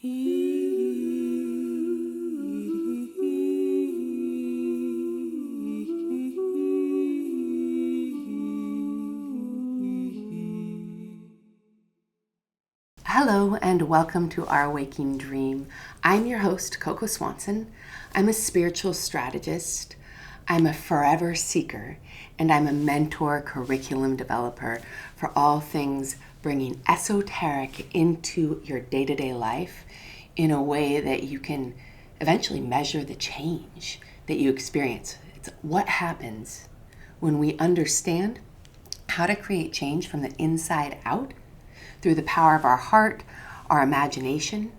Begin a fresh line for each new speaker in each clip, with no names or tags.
Hello and welcome to Our Waking Dream. I'm your host, Coco Swanson. I'm a spiritual strategist. I'm a forever seeker, and I'm a mentor curriculum developer for all things bringing esoteric into your day-to-day life in a way that you can eventually measure the change that you experience. It's what happens when we understand how to create change from the inside out through the power of our heart, our imagination,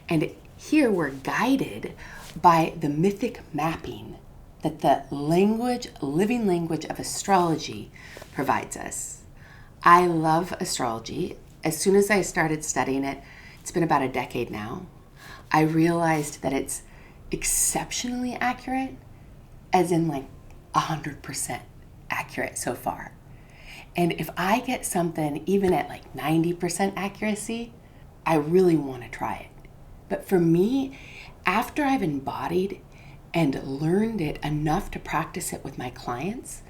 and here we're guided by the mythic mapping that the living language of astrology provides us. I love astrology. As soon as I started studying it, it's been about a decade now, I realized that it's exceptionally accurate, as in like 100% accurate so far. And if I get something even at like 90% accuracy, I really want to try it. But for me, after I've embodied and learned it enough to practice it with my clients,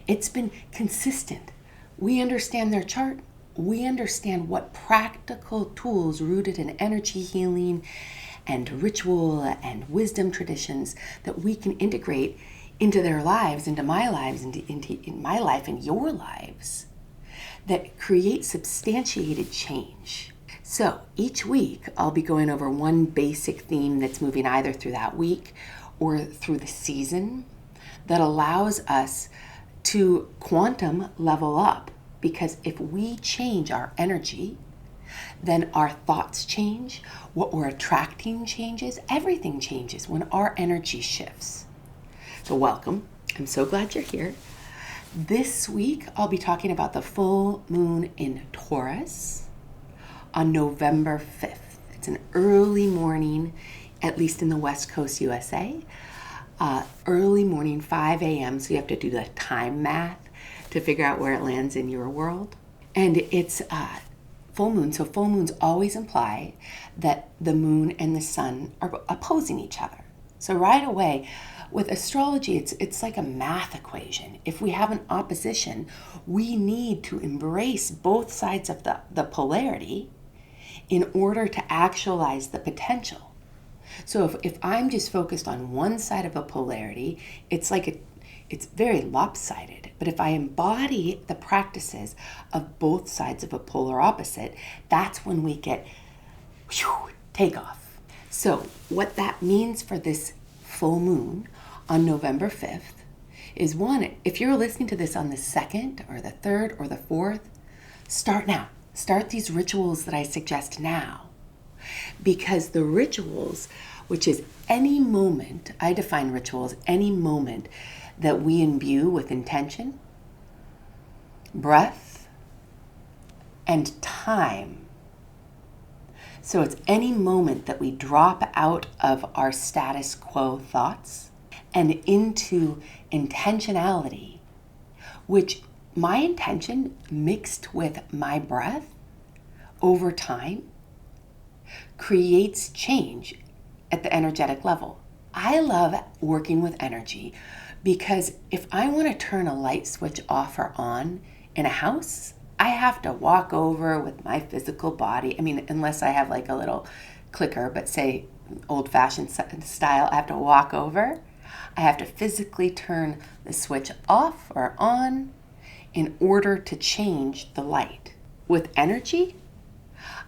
it's been consistent. We understand their chart. We understand what practical tools rooted in energy healing and ritual and wisdom traditions that we can integrate into their lives, into my lives, in my life and your lives, that create substantiated change. So each week I'll be going over one basic theme that's moving either through that week or through the season that allows us to quantum level up. Because if we change our energy, then our thoughts change, what we're attracting changes, everything changes when our energy shifts. So welcome. I'm so glad you're here. This week, I'll be talking about the full moon in Taurus on November 5th. It's an early morning, at least in the West Coast USA. Early morning, 5 a.m. So you have to do the time math to figure out where it lands in your world. And it's full moon. So full moons always imply that the moon and the sun are opposing each other. So right away, with astrology, it's like a math equation. If we have an opposition, we need to embrace both sides of the polarity in order to actualize the potential. So if I'm just focused on one side of a polarity, it's very lopsided. But if I embody the practices of both sides of a polar opposite, that's when we get takeoff. So what that means for this full moon on November 5th is, one, if you're listening to this on the 2nd or the 3rd or the 4th, start now. Start these rituals that I suggest now. Because the rituals, which is any moment, I define ritual as any moment that we imbue with intention, breath, and time. So it's any moment that we drop out of our status quo thoughts and into intentionality, which my intention mixed with my breath over time creates change at the energetic level. I love working with energy because if I want to turn a light switch off or on in a house, I have to walk over with my physical body. I mean, unless I have like a little clicker, but say old-fashioned style, I have to walk over. I have to physically turn the switch off or on in order to change the light. With energy,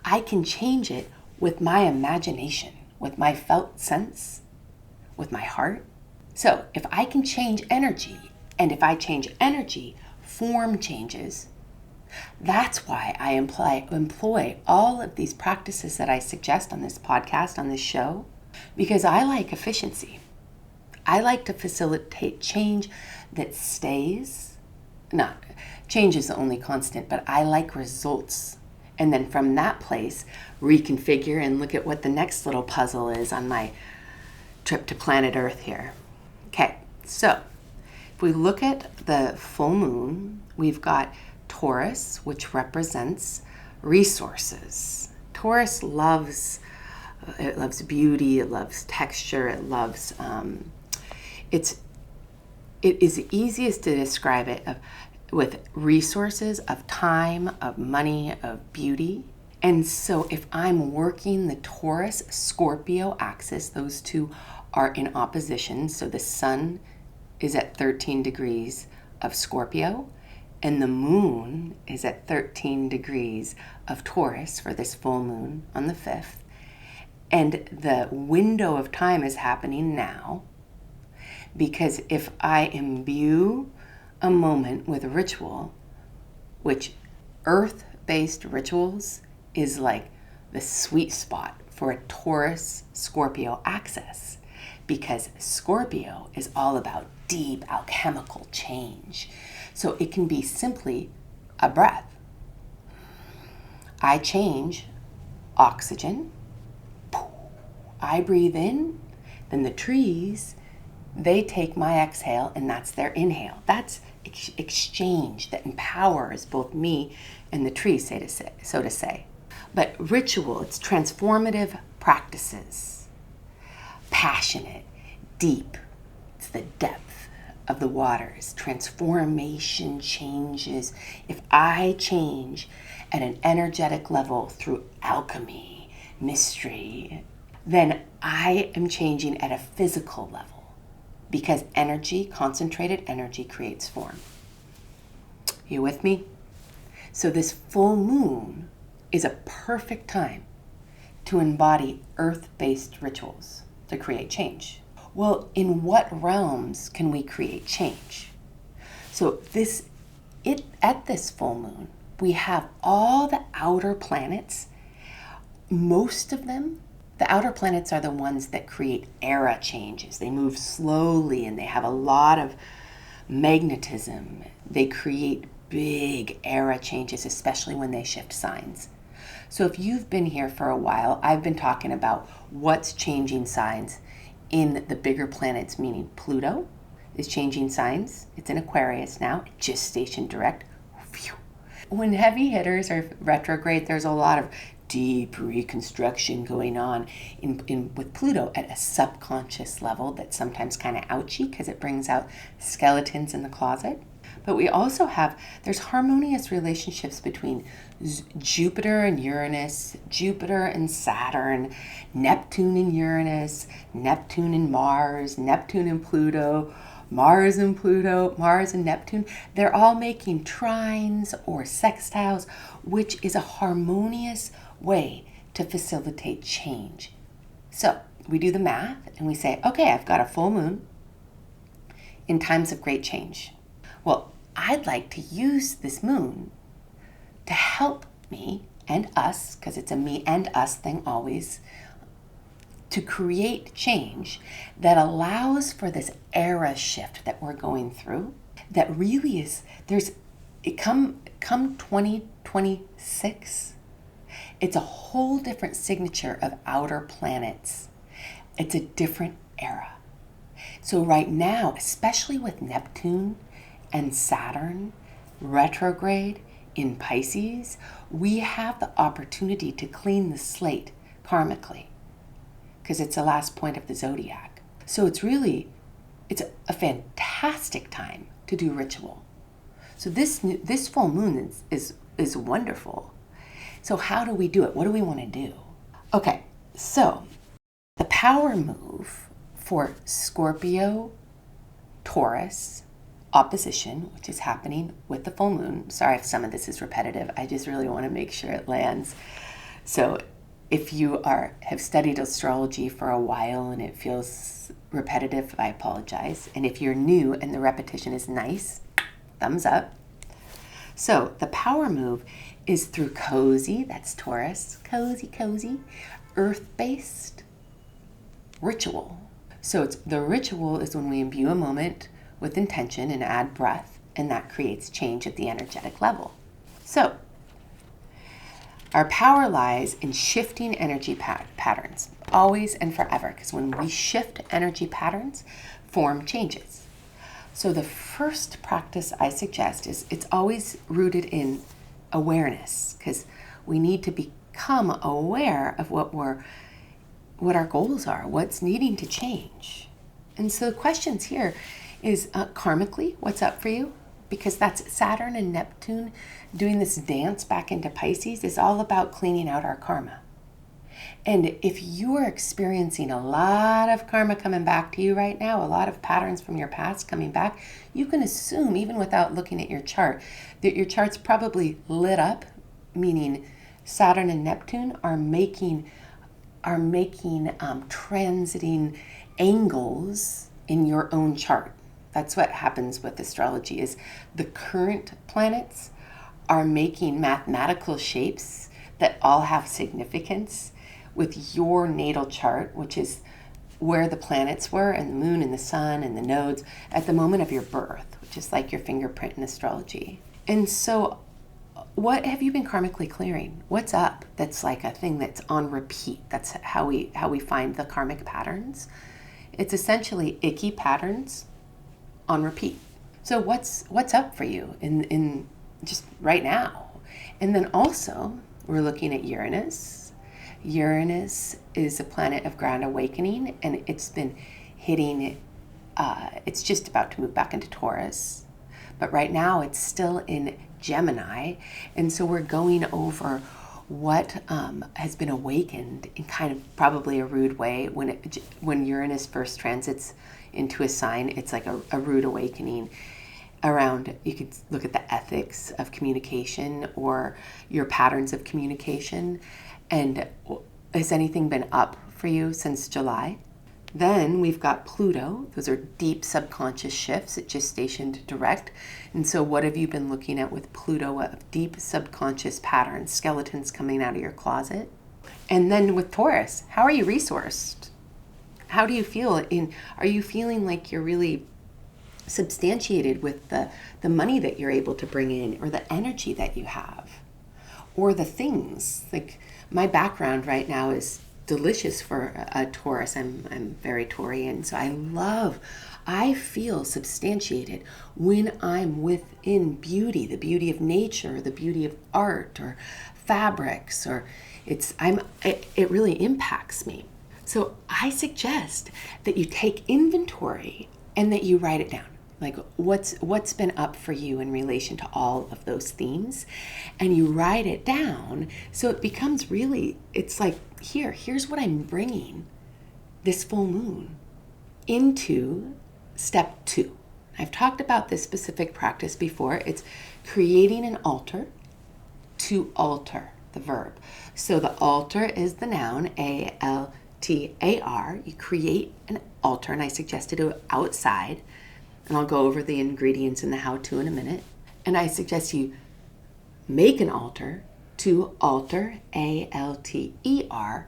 I can change it with my imagination, with my felt sense, with my heart. So if I can change energy, and if I change energy, form changes. That's why I employ all of these practices that I suggest on this podcast, on this show, because I like efficiency. I like to facilitate change that stays. Not change is the only constant, but I like results. And then from that place, reconfigure and look at what the next little puzzle is on my trip to planet Earth here. Okay, so if we look at the full moon, we've got Taurus, which represents resources. Taurus loves It loves beauty. It loves texture. It loves. It is the easiest to describe it with resources of time, of money, of beauty. And so if I'm working the Taurus Scorpio axis, those two are in opposition. So the sun is at 13 degrees of Scorpio and the moon is at 13 degrees of Taurus for this full moon on the 5th. And the window of time is happening now, because if I imbue a moment with a ritual, which earth-based rituals is like the sweet spot for a Taurus Scorpio axis, because Scorpio is all about deep alchemical change. So it can be simply a breath. I change oxygen. I breathe in, then the trees, they take my exhale and that's their inhale. That's exchange that empowers both me and the tree, so to say. But ritual, it's transformative practices, passionate, deep. It's the depth of the waters. Transformation changes. If I change at an energetic level through alchemy, mystery, then I am changing at a physical level, because energy, concentrated energy, creates form. You with me? So this full moon is a perfect time to embody earth-based rituals to create change. Well, in what realms can we create change? So at this full moon, we have all the outer planets. Most of them, the outer planets are the ones that create era changes. They move slowly and they have a lot of magnetism. They create big era changes, especially when they shift signs. So if you've been here for a while, I've been talking about what's changing signs in the bigger planets, meaning Pluto is changing signs. It's in Aquarius now, it just stationed direct. When heavy hitters are retrograde, there's a lot of deep reconstruction going on with Pluto at a subconscious level that's sometimes kind of ouchy because it brings out skeletons in the closet. But we also there's harmonious relationships between Jupiter and Uranus, Jupiter and Saturn, Neptune and Uranus, Neptune and Mars, Neptune and Pluto, Mars and Pluto, Mars and Neptune. They're all making trines or sextiles, which is a harmonious way to facilitate change. So we do the math and we say, okay, I've got a full moon in times of great change. Well, I'd like to use this moon to help me and us, because it's a me and us thing always, to create change that allows for this era shift that we're going through. That really is, come 2026, it's a whole different signature of outer planets. It's a different era. So right now, especially with Neptune and Saturn retrograde in Pisces, we have the opportunity to clean the slate karmically, because it's the last point of the zodiac. So it's a fantastic time to do ritual. So this full moon is wonderful. So how do we do it? What do we want to do? Okay, so the power move for Scorpio, Taurus, opposition, which is happening with the full moon. Sorry if some of this is repetitive. I just really want to make sure it lands. So if you have studied astrology for a while and it feels repetitive, I apologize. And if you're new and the repetition is nice, thumbs up. So the power move is through cozy, that's Taurus, cozy, earth-based ritual. So the ritual is when we imbue a moment with intention and add breath, and that creates change at the energetic level. So our power lies in shifting energy patterns, always and forever, because when we shift energy patterns, form changes. So the first practice I suggest is it's always rooted in awareness, because we need to become aware of what we're what our goals are, what's needing to change. And so the questions here is karmically, what's up for you? Because that's Saturn and Neptune doing this dance back into Pisces is all about cleaning out our karma. And if you are experiencing a lot of karma coming back to you right now, a lot of patterns from your past coming back, you can assume, even without looking at your chart, that your chart's probably lit up, meaning Saturn and Neptune are making transiting angles in your own chart. That's what happens with astrology, is the current planets are making mathematical shapes that all have significance with your natal chart, which is where the planets were, and the moon and the sun and the nodes at the moment of your birth, which is like your fingerprint in astrology. And so what have you been karmically clearing? What's up that's like a thing that's on repeat? That's how we find the karmic patterns. It's essentially icky patterns on repeat. So what's up for you in just right now? And then also we're looking at Uranus. Uranus is a planet of grand awakening, and it's been hitting, it's just about to move back into Taurus. But right now it's still in Gemini. And so we're going over what has been awakened in kind of probably a rude way. When Uranus first transits into a sign, it's like a rude awakening around, you could look at the ethics of communication or your patterns of communication. And has anything been up for you since July? Then we've got Pluto. Those are deep subconscious shifts. It just stationed direct. And so what have you been looking at with Pluto of deep subconscious patterns, skeletons coming out of your closet? And then with Taurus, how are you resourced? How do you feel? Are you feeling like you're really substantiated with the money that you're able to bring in, or the energy that you have, or the things? Like, my background right now is delicious for a Taurus. I'm very Taurian, so I feel substantiated when I'm within beauty, the beauty of nature, the beauty of art or fabrics, or it really impacts me. So I suggest that you take inventory and that you write it down. Like, what's been up for you in relation to all of those themes, and you write it down, so it becomes really, it's like, here's what I'm bringing this full moon into step 2. I've talked about this specific practice before. It's creating an altar to alter, the verb. So the altar is the noun, altar. You create an altar, and I suggest to do it outside. And I'll go over the ingredients and the how-to in a minute. And I suggest you make an altar to alter, alter,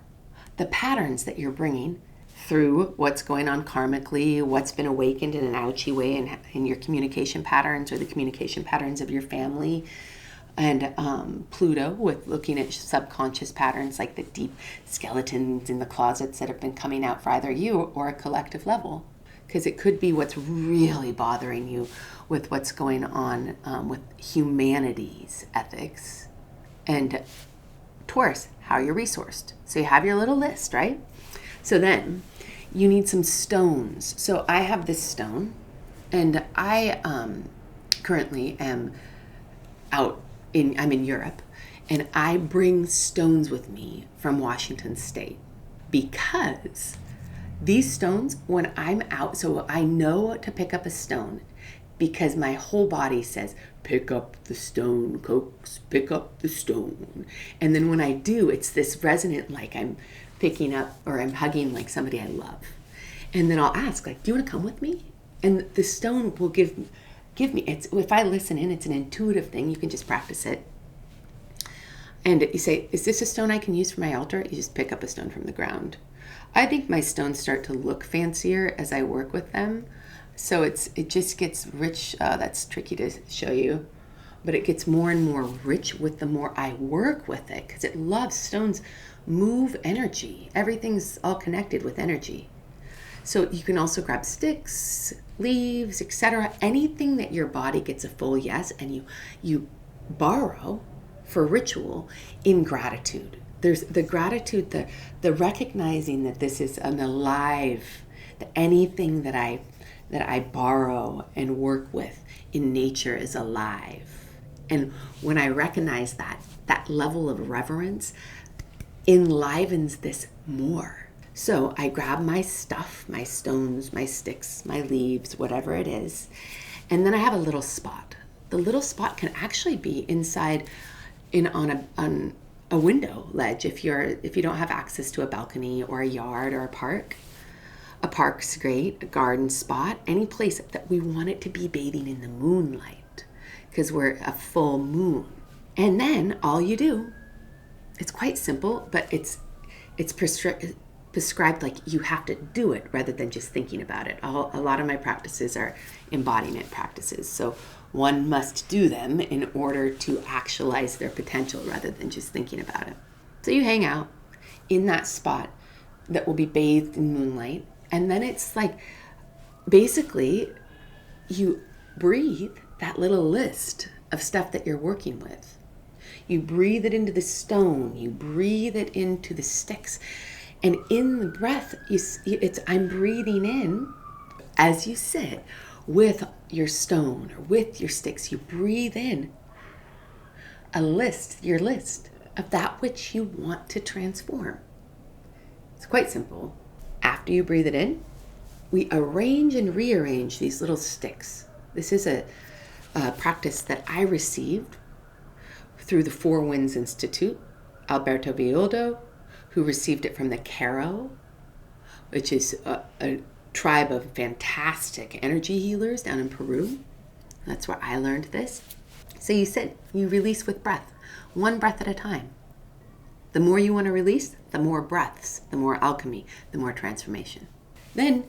the patterns that you're bringing through what's going on karmically, what's been awakened in an ouchy way in your communication patterns, or the communication patterns of your family. And Pluto, with looking at subconscious patterns like the deep skeletons in the closets that have been coming out for either you or a collective level. Because it could be what's really bothering you with what's going on with humanity's ethics. And Taurus, how you're resourced. So you have your little list, right? So then you need some stones. So I have this stone, and I currently am I'm in Europe, and I bring stones with me from Washington State, because these stones, when I'm out, so I know to pick up a stone because my whole body says, pick up the stone, Cokes, pick up the stone. And then when I do, it's this resonant, like I'm picking up or I'm hugging like somebody I love. And then I'll ask, like, do you want to come with me? And the stone will give me, if I listen in, it's an intuitive thing. You can just practice it. And you say, is this a stone I can use for my altar? You just pick up a stone from the ground. I think my stones start to look fancier as I work with them. So it just gets rich. That's tricky to show you. But it gets more and more rich with the more I work with it, because it loves, stones move energy. Everything's all connected with energy. So you can also grab sticks, leaves, etc. Anything that your body gets a full yes, and you borrow for ritual in gratitude. There's the gratitude, the recognizing that this is an alive, that anything that I borrow and work with in nature is alive. And when I recognize that level of reverence enlivens this more. So I grab my stuff, my stones, my sticks, my leaves, whatever it is, and then I have a little spot. The little spot can actually be inside on a window ledge if you don't have access to a balcony or a yard or a park. A park's great, a garden spot, any place that we want it to be bathing in the moonlight because we're a full moon. And then all you do, it's quite simple, but it's prescribed like you have to do it rather than just thinking about it. A lot of my practices are embodiment practices. So one must do them in order to actualize their potential rather than just thinking about it. So you hang out in that spot that will be bathed in moonlight. And then it's like, basically, you breathe that little list of stuff that you're working with. You breathe it into the stone. You breathe it into the sticks. And in the breath, I'm breathing in as you sit with your stone or with your sticks. You breathe in your list of that which you want to transform. It's quite simple. After you breathe it in, we arrange and rearrange these little sticks. This is a practice that I received through the Four Winds Institute, Alberto Bioldo, who received it from the Caro, which is a tribe of fantastic energy healers down in Peru. That's where I learned this. So you sit, you release with breath, one breath at a time. The more you want to release, the more breaths, the more alchemy, the more transformation. Then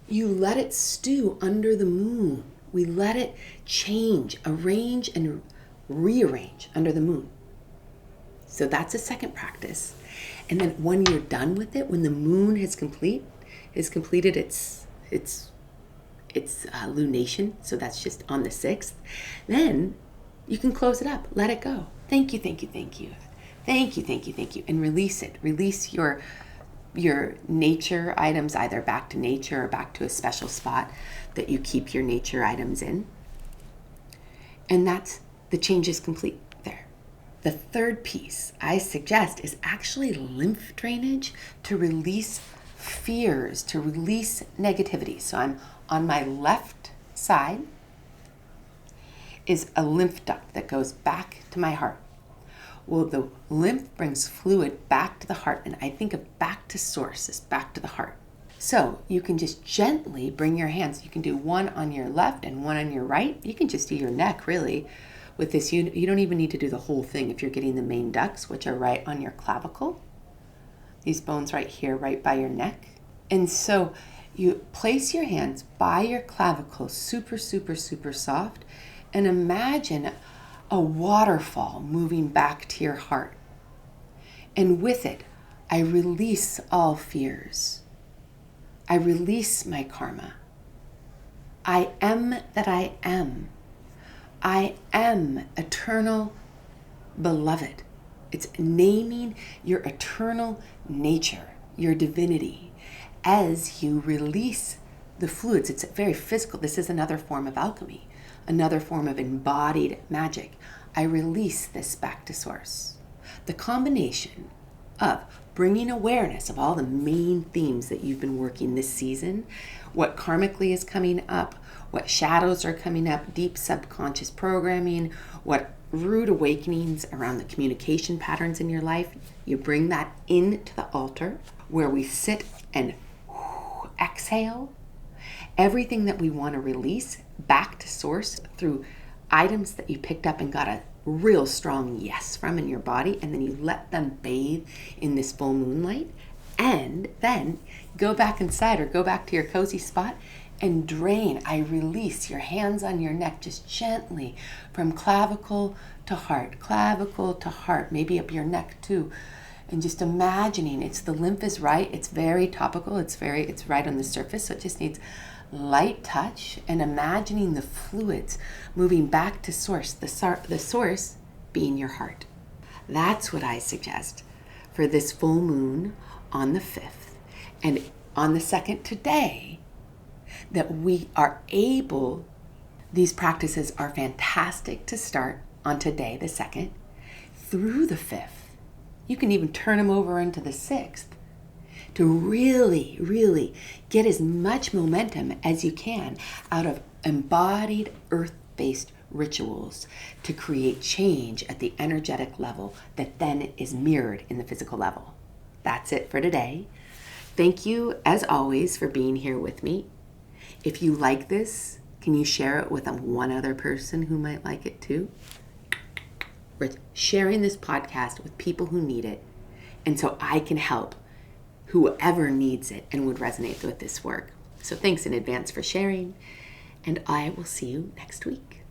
you let it stew under the moon. We let it change, arrange, and rearrange under the moon. So that's a second practice. And then when you're done with it, when the moon has completed its lunation, so that's just on the 6th, then you can close it up, let it go. Thank you, thank you, thank you. Thank you, thank you, thank you. And release it. Release your nature items either back to nature or back to a special spot that you keep your nature items in. And that's the change is complete there. The third piece I suggest is actually lymph drainage to release fears, to release negativity. So I'm on my left side is a lymph duct that goes back to my heart. Well, the lymph brings fluid back to the heart, and I think of back to source as back to the heart. So you can just gently bring your hands. You can do one on your left and one on your right. You can just do your neck, really. With this, you don't even need to do the whole thing if you're getting the main ducts, which are right on your clavicle. These bones right here, right by your neck. And so you place your hands by your clavicle, super, super, super soft, and imagine a waterfall moving back to your heart. And with it, I release all fears. I release my karma. I am that I am. I am eternal beloved. It's naming your eternal nature, your divinity, as you release the fluids. It's very physical. This is another form of alchemy, another form of embodied magic. I release this back to source. The combination of bringing awareness of all the main themes that you've been working this season, what karmically is coming up, what shadows are coming up, deep subconscious programming, what rude awakenings around the communication patterns in your life, you bring that into the altar where we sit and exhale everything that we want to release back to source through items that you picked up and got a real strong yes from in your body, and then you let them bathe in this full moonlight, and then go back inside or go back to your cozy spot and drain. I release your hands on your neck just gently from clavicle to heart, maybe up your neck too. And just imagining the lymph is right. It's very topical. It's right on the surface. So it just needs light touch and imagining the fluids moving back to source, the source being your heart. That's what I suggest for this full moon on the 5th and on the 2nd today, that we are able, these practices are fantastic to start on today, the 2nd, through the 5th. You can even turn them over into the 6th to really, really get as much momentum as you can out of embodied earth-based rituals to create change at the energetic level that then is mirrored in the physical level. That's it for today. Thank you, as always, for being here with me. If you like this, can you share it with one other person who might like it too? We're sharing this podcast with people who need it, and so I can help whoever needs it and would resonate with this work. So thanks in advance for sharing, and I will see you next week.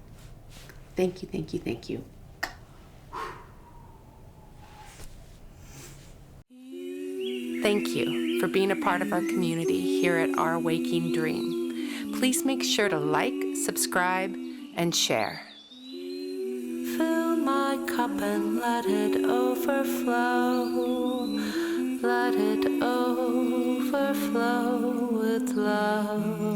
Thank you, thank you, thank you. Thank you for being a part of our community here at Our Waking Dream. Please make sure to like, subscribe, and share. Fill my cup and let it overflow. Let it overflow with love.